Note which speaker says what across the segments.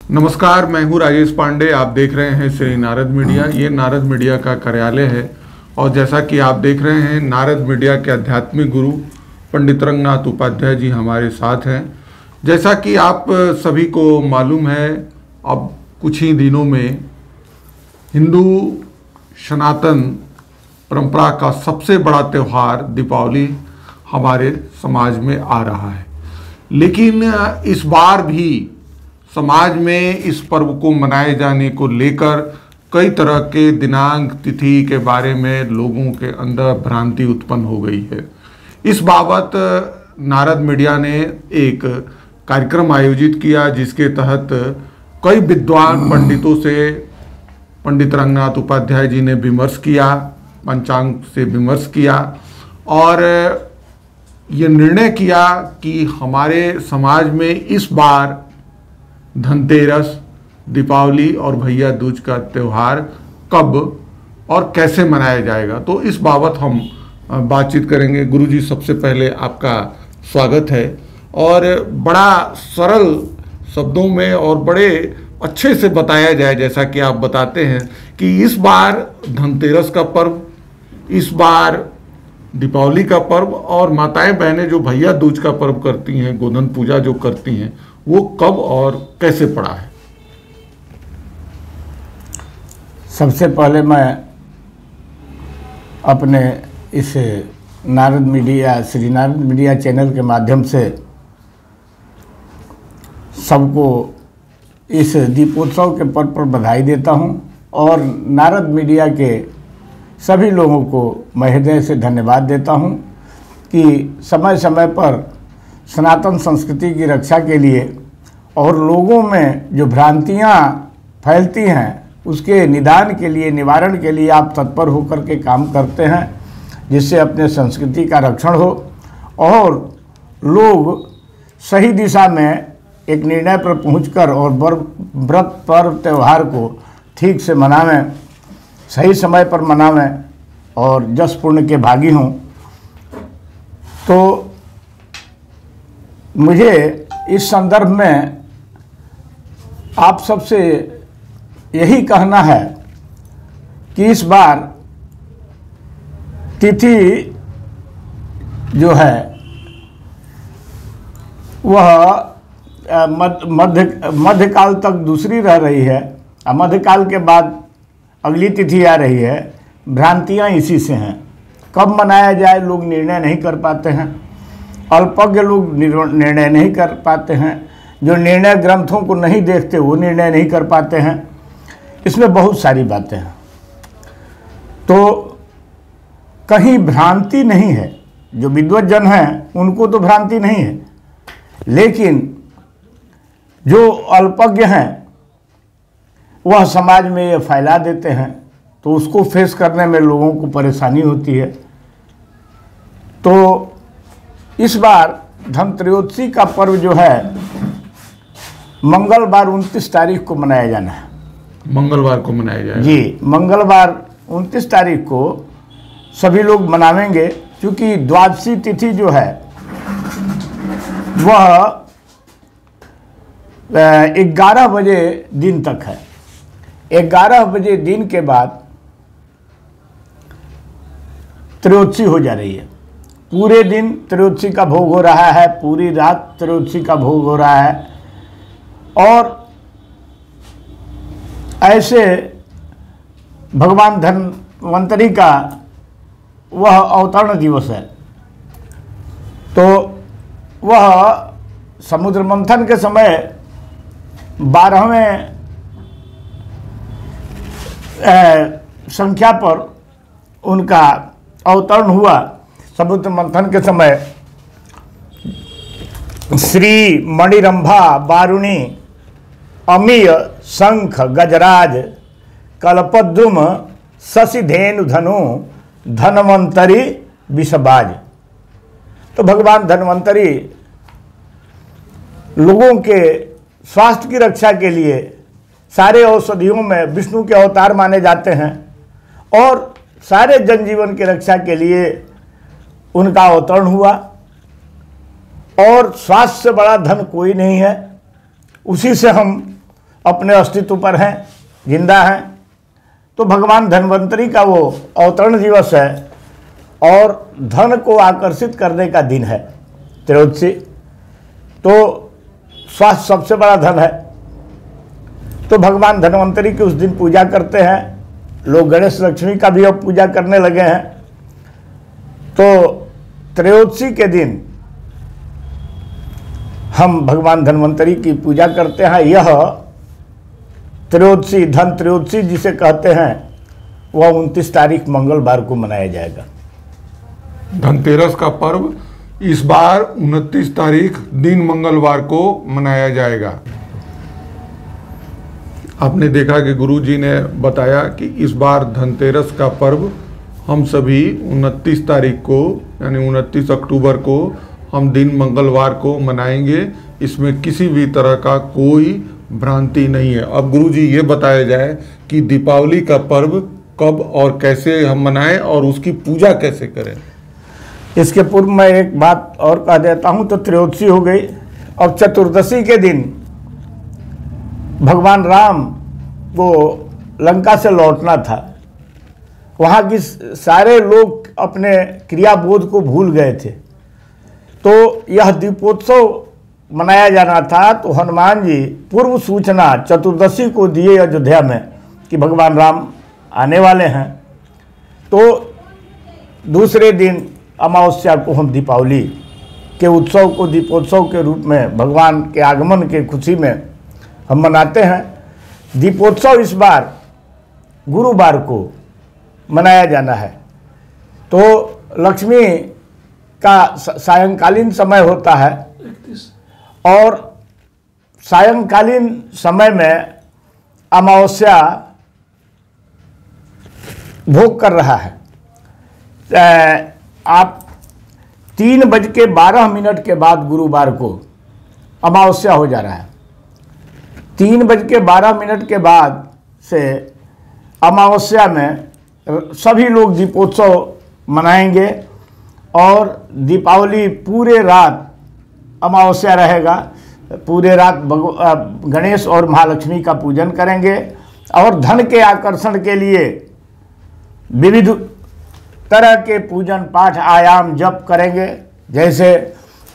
Speaker 1: नमस्कार, मैं हूं राजेश पांडे। आप देख रहे हैं श्री नारद मीडिया। ये नारद मीडिया का कार्यालय है और जैसा कि आप देख रहे हैं, नारद मीडिया के आध्यात्मिक गुरु पंडित रंगनाथ उपाध्याय जी हमारे साथ हैं। जैसा कि आप सभी को मालूम है, अब कुछ ही दिनों में हिंदू सनातन परंपरा का सबसे बड़ा त्यौहार दीपावली हमारे समाज में आ रहा है। लेकिन इस बार भी समाज में इस पर्व को मनाए जाने को लेकर कई तरह के दिनांक तिथि के बारे में लोगों के अंदर भ्रांति उत्पन्न हो गई है। इस बाबत नारद मीडिया ने एक कार्यक्रम आयोजित किया, जिसके तहत कई विद्वान पंडितों से पंडित रंगनाथ उपाध्याय जी ने विमर्श किया, पंचांग से विमर्श किया और ये निर्णय किया कि हमारे समाज में इस बार धनतेरस, दीपावली और भैया दूज का त्यौहार कब और कैसे मनाया जाएगा। तो इस बाबत हम बातचीत करेंगे। गुरुजी, सबसे पहले आपका स्वागत है और बड़ा सरल शब्दों में और बड़े अच्छे से बताया जाए, जैसा कि आप बताते हैं कि इस बार धनतेरस का पर्व, इस बार दीपावली का पर्व और माताएं बहनें जो भैया दूज का पर्व करती हैं, गोधन पूजा जो करती हैं, वो कब और कैसे पड़ा है।
Speaker 2: सबसे पहले मैं अपने इस Narad media, Shri Narad media channel के माध्यम से सबको इस दीपोत्सव के पर्व पर बधाई देता हूं और नारद मीडिया के सभी लोगों को मैं हृदय से धन्यवाद देता हूं कि समय समय पर सनातन संस्कृति की रक्षा के लिए और लोगों में जो भ्रांतियां फैलती हैं उसके निदान के लिए, निवारण के लिए आप तत्पर होकर के काम करते हैं, जिससे अपने संस्कृति का रक्षण हो और लोग सही दिशा में एक निर्णय पर पहुंचकर और व्रत पर्व त्यौहार को ठीक से मनावें, सही समय पर मनावें और जस पुण्य के भागी हों। तो मुझे इस संदर्भ में आप सबसे यही कहना है कि इस बार तिथि जो है वह मध्यकाल तक दूसरी रह रही है और मध्यकाल के बाद अगली तिथि आ रही है। भ्रांतियां इसी से हैं। कब मनाया जाए लोग निर्णय नहीं कर पाते हैं, अल्पज्ञ लोग निर्णय नहीं कर पाते हैं, जो निर्णय ग्रंथों को नहीं देखते वो निर्णय नहीं कर पाते हैं। इसमें बहुत सारी बातें हैं। तो कहीं भ्रांति नहीं है, जो विद्वज्जन हैं उनको तो भ्रांति नहीं है, लेकिन जो अल्पज्ञ हैं वह समाज में ये फैला देते हैं, तो उसको फेस करने में लोगों को परेशानी होती है। तो इस बार धनत्रयोदशी का पर्व जो है मंगलवार 29 तारीख को मनाया जाना है।
Speaker 1: मंगलवार को मनाया जाएगा
Speaker 2: जी, मंगलवार 29 तारीख को सभी लोग मनावेंगे, क्योंकि द्वादशी तिथि जो है वह 11 बजे दिन तक है। 11 बजे दिन के बाद त्रयोदशी हो जा रही है। पूरे दिन त्रयोदशी का भोग हो रहा है, पूरी रात त्रयोदशी का भोग हो रहा है और ऐसे भगवान धन्वंतरी का वह अवतरण दिवस है। तो वह समुद्र मंथन के समय 12वें संख्या पर उनका अवतरण हुआ। समुद्र मंथन के समय श्री मणिरंभा वारुणी अमीय शंख गजराज कल्पद्रुम शशिधेनु धनु धन्वंतरी विषबाज। तो भगवान धन्वंतरी लोगों के स्वास्थ्य की रक्षा के लिए सारे औषधियों में विष्णु के अवतार माने जाते हैं और सारे जनजीवन की रक्षा के लिए उनका अवतरण हुआ। और स्वास्थ्य से बड़ा धन कोई नहीं है, उसी से हम अपने अस्तित्व पर हैं, जिंदा हैं। तो भगवान धन्वंतरी का वो अवतरण दिवस है और धन को आकर्षित करने का दिन है त्रयोदशी। तो स्वास्थ्य सबसे बड़ा धन है, तो भगवान धन्वंतरी की उस दिन पूजा करते हैं। लोग गणेश लक्ष्मी का भी अब पूजा करने लगे हैं। तो त्रयोदशी के दिन हम भगवान धन्वंतरी की पूजा करते हैं। यह त्रयोदशी, धन त्रयोदशी जिसे कहते हैं, वह 29 तारीख मंगलवार को मनाया जाएगा।
Speaker 1: धनतेरस का पर्व इस बार 29 तारीख दिन मंगलवार को मनाया जाएगा। आपने देखा कि गुरुजी ने बताया कि इस बार धनतेरस का पर्व हम सभी 29 तारीख को यानी 29 अक्टूबर को हम दिन मंगलवार को मनाएंगे। इसमें किसी भी तरह का कोई भ्रांति नहीं है। अब गुरुजी ये बताया जाए कि दीपावली का पर्व कब और कैसे हम मनाएं और उसकी पूजा कैसे करें।
Speaker 2: इसके पूर्व मैं एक बात और कह देता हूं। तो त्रयोदशी हो गई। अब चतुर्दशी के दिन भगवान राम को लंका से लौटना था। वहाँ की सारे लोग अपने क्रियाबोध को भूल गए थे। तो यह दीपोत्सव मनाया जाना था। तो हनुमान जी पूर्व सूचना चतुर्दशी को दिए अयोध्या में कि भगवान राम आने वाले हैं। तो दूसरे दिन अमावस्या को हम दीपावली के उत्सव को दीपोत्सव के रूप में भगवान के आगमन के खुशी में हम मनाते हैं। दीपोत्सव इस बार गुरुवार को मनाया जाना है। तो लक्ष्मी का सायंकालीन समय होता है और सायंकालीन समय में अमावस्या भोग कर रहा है। आप 3:12 के बाद गुरुवार को अमावस्या हो जा रहा है। 3:12 के बाद से अमावस्या में सभी लोग दीपोत्सव मनाएंगे और दीपावली पूरे रात अमावस्या रहेगा। पूरे रात गणेश और महालक्ष्मी का पूजन करेंगे और धन के आकर्षण के लिए विविध तरह के पूजन पाठ आयाम जप करेंगे। जैसे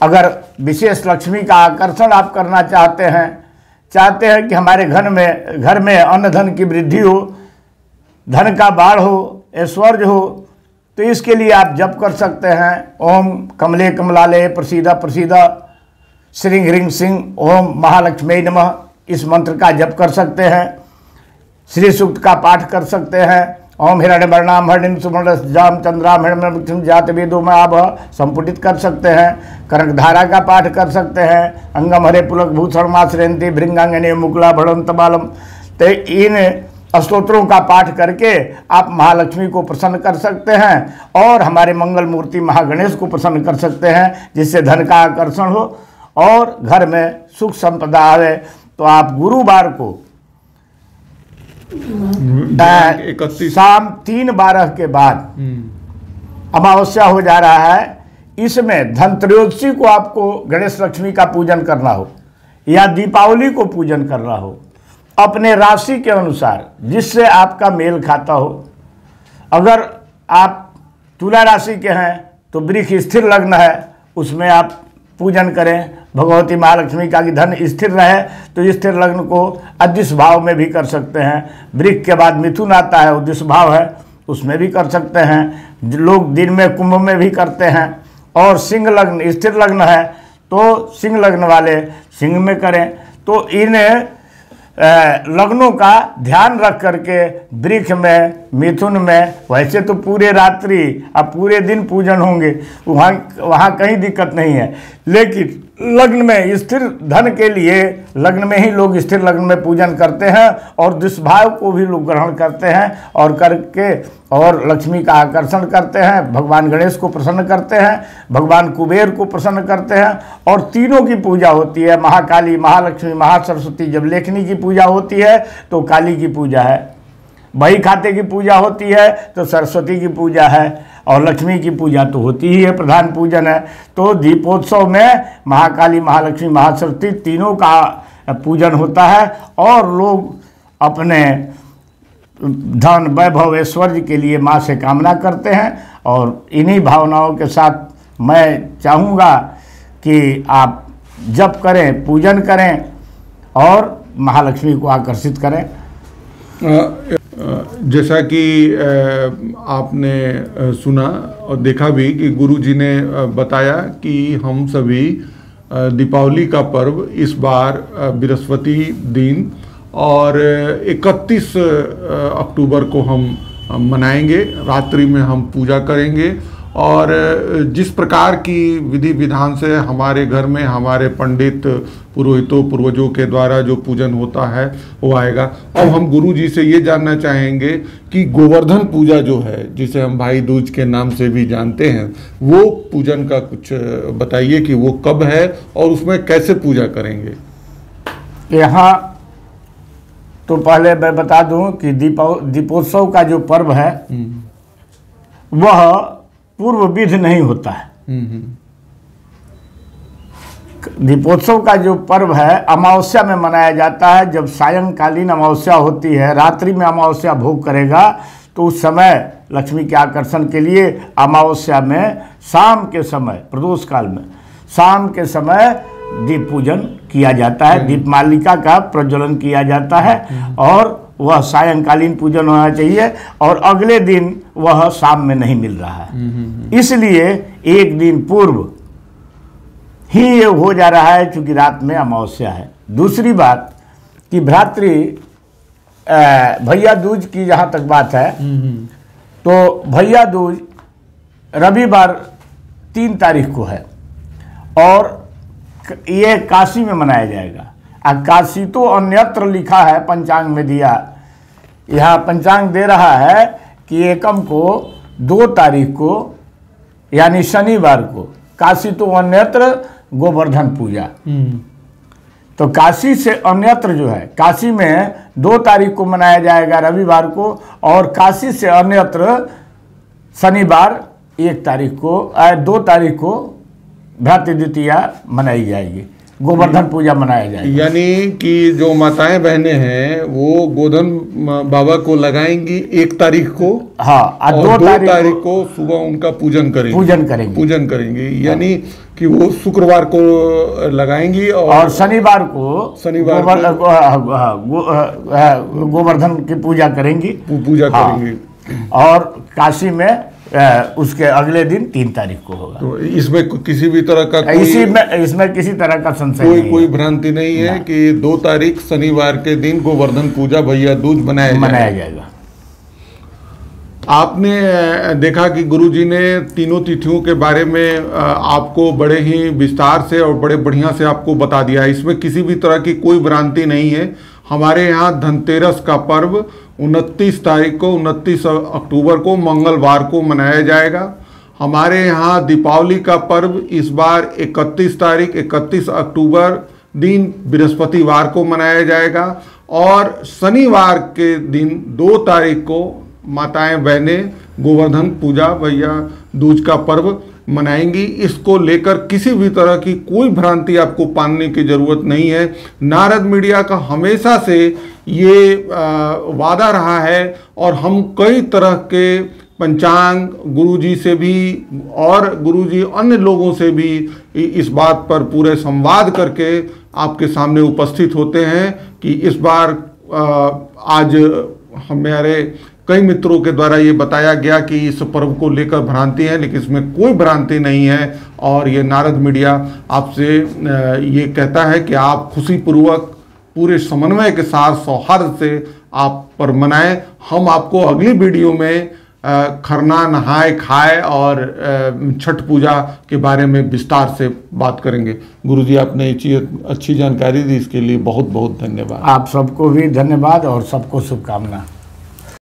Speaker 2: अगर विशेष लक्ष्मी का आकर्षण आप करना चाहते हैं कि हमारे घर में अन्न धन की वृद्धि हो, धन का बाढ़ हो, ऐश्वर्य हो, तो इसके लिए आप जप कर सकते हैं। ओम कमले कमलाले प्रसीदा प्रसीदा श्रीं ह्रीं सिंह ओम महालक्ष्मी नमः, इस मंत्र का जप कर सकते हैं। श्री सूक्त का पाठ कर सकते हैं। ओम हिरण्यवर्णाम हरिणीं सुवर्णरसजाम चंद्राम हिरण्यवृक्षं जात वेदो में आप संपुटित कर सकते हैं। कनकधारा का पाठ कर सकते हैं। अंगम हरे पुलक भूषण माश्रयंती भृंगांगने मुकुला भड़ंत बालम। तो इन स्तोत्रों का पाठ करके आप महालक्ष्मी को प्रसन्न कर सकते हैं और हमारे मंगल मूर्ति महागणेश को प्रसन्न कर सकते हैं, जिससे धन का आकर्षण हो और घर में सुख संपदा आवे। तो आप गुरुवार को शाम 3:12 के बाद अमावस्या हो जा रहा है। इसमें धनत्रयोदशी को आपको गणेश लक्ष्मी का पूजन करना हो या दीपावली को पूजन करना हो, अपने राशि के अनुसार जिससे आपका मेल खाता हो। अगर आप तुला राशि के हैं तो वृक्ष स्थिर लग्न है, उसमें आप पूजन करें भगवती महालक्ष्मी का कि धन स्थिर रहे। तो स्थिर लग्न को अदिश भाव में भी कर सकते हैं। वृक्ष के बाद मिथुन आता है, उद्दिश भाव है, उसमें भी कर सकते हैं। लोग दिन में कुंभ में भी करते हैं। और सिंह लग्न स्थिर लग्न है तो सिंह लग्न वाले सिंह में करें। तो इन लग्नों का ध्यान रख करके वृक्ष में, मिथुन में, वैसे तो पूरे रात्रि अब पूरे दिन पूजन होंगे, वहाँ कहीं दिक्कत नहीं है। लेकिन लग्न में स्थिर धन के लिए लग्न में ही लोग स्थिर लग्न में पूजन करते हैं और दुष्भाव को भी लोग ग्रहण करते हैं और करके और लक्ष्मी का आकर्षण करते हैं। भगवान गणेश को प्रसन्न करते हैं, भगवान कुबेर को प्रसन्न करते हैं और तीनों की पूजा होती है। महाकाली, महालक्ष्मी, महासरस्वती। जब लेखनी की पूजा होती है तो काली की पूजा है, बही खाते की पूजा होती है तो सरस्वती की पूजा है और लक्ष्मी की पूजा तो होती ही है, प्रधान पूजन है। तो दीपोत्सव में महाकाली, महालक्ष्मी, महासरस्वती तीनों का पूजन होता है और लोग अपने धन वैभव ऐश्वर्य के लिए माँ से कामना करते हैं। और इन्हीं भावनाओं के साथ मैं चाहूँगा कि आप जप करें, पूजन करें और महालक्ष्मी को आकर्षित करें।
Speaker 1: जैसा कि आपने सुना और देखा भी कि गुरुजी ने बताया कि हम सभी दीपावली का पर्व इस बार बृहस्पति दिन और 31 अक्टूबर को हम मनाएंगे। रात्रि में हम पूजा करेंगे और जिस प्रकार की विधि विधान से हमारे घर में हमारे पंडित पुरोहितों पूर्वजों के द्वारा जो पूजन होता है वो आएगा। अब हम गुरु जी से ये जानना चाहेंगे कि गोवर्धन पूजा जो है, जिसे हम भाई दूज के नाम से भी जानते हैं, वो पूजन का कुछ बताइए कि वो कब है और उसमें कैसे पूजा करेंगे।
Speaker 2: यहाँ तो पहले मैं बता दूं कि दीपोत्सव का जो पर्व है वह पूर्व विधि नहीं होता है। दीपोत्सव का जो पर्व है अमावस्या में मनाया जाता है। जब सायंकालीन अमावस्या होती है, रात्रि में अमावस्या भोग करेगा, तो उस समय लक्ष्मी के आकर्षण के लिए अमावस्या में शाम के समय, प्रदोष काल में शाम के समय दीप पूजन किया जाता है, दीपमालिका का प्रज्वलन किया जाता है और वह सायंकालीन पूजन होना चाहिए और अगले दिन वह शाम में नहीं मिल रहा है। इसलिए एक दिन पूर्व ही ये हो जा रहा है क्योंकि रात में अमावस्या है। दूसरी बात कि भ्रातृ भैया दूज की जहाँ तक बात है तो भैया दूज रविवार 3 तारीख को है और ये काशी में मनाया जाएगा। काशी तो अन्यत्र लिखा है, पंचांग में दिया, यहाँ पंचांग दे रहा है कि एकम को 2 तारीख को यानी शनिवार को, काशी तो अन्यत्र गोवर्धन पूजा। तो काशी से अन्यत्र जो है, काशी में 2 तारीख को मनाया जाएगा रविवार को और काशी से अन्यत्र शनिवार 1 तारीख को 2 तारीख को भ्रातृ द्वितीया मनाई जाएगी, गोवर्धन पूजा मनाया जाएगा।
Speaker 1: यानी कि जो माताएं बहनें हैं वो गोधन बाबा को लगाएंगी 1 तारीख को,
Speaker 2: हाँ,
Speaker 1: और 2 तारीख को सुबह उनका पूजन करेंगे। यानी कि वो शुक्रवार को लगाएंगी और शनिवार को
Speaker 2: गोवर्धन की पूजा करेंगी। और काशी में उसके अगले दिन 3 तारीख को होगा।
Speaker 1: तो इसमें किसी भी तरह का
Speaker 2: इसमें किसी तरह का संशय
Speaker 1: कोई भ्रांति नहीं है कि 2 तारीख शनिवार के दिन गोवर्धन पूजा भैया दूज मनाया जाएगा। आपने देखा कि गुरुजी ने तीनों तिथियों के बारे में आपको बड़े ही विस्तार से और बड़े बढ़िया से आपको बता दिया। इसमें किसी भी तरह की कोई भ्रांति नहीं है। हमारे यहाँ धनतेरस का पर्व 29 तारीख को, 29 अक्टूबर को मंगलवार को मनाया जाएगा। हमारे यहाँ दीपावली का पर्व इस बार 31 तारीख 31 अक्टूबर दिन बृहस्पतिवार को मनाया जाएगा और शनिवार के दिन 2 तारीख को माताएं बहनें गोवर्धन पूजा भैया दूज का पर्व मनाएंगी। इसको लेकर किसी भी तरह की कोई भ्रांति आपको पालने की जरूरत नहीं है। नारद मीडिया का हमेशा से ये वादा रहा है और हम कई तरह के पंचांग गुरुजी से भी और गुरुजी अन्य लोगों से भी इस बात पर पूरे संवाद करके आपके सामने उपस्थित होते हैं कि इस बार आज हमारे कई मित्रों के द्वारा ये बताया गया कि इस पर्व को लेकर भ्रांति है, लेकिन इसमें कोई भ्रांति नहीं है। और ये नारद मीडिया आपसे ये कहता है कि आप खुशीपूर्वक पूरे समन्वय के साथ सौहार्द से आप पर्व मनाएं। हम आपको अगली वीडियो में खरना नहाए खाए और छठ पूजा के बारे में विस्तार से बात करेंगे। गुरुजी आपने इतनी अच्छी जानकारी दी, इसके लिए बहुत बहुत धन्यवाद।
Speaker 2: आप सबको भी धन्यवाद और सबको शुभकामना।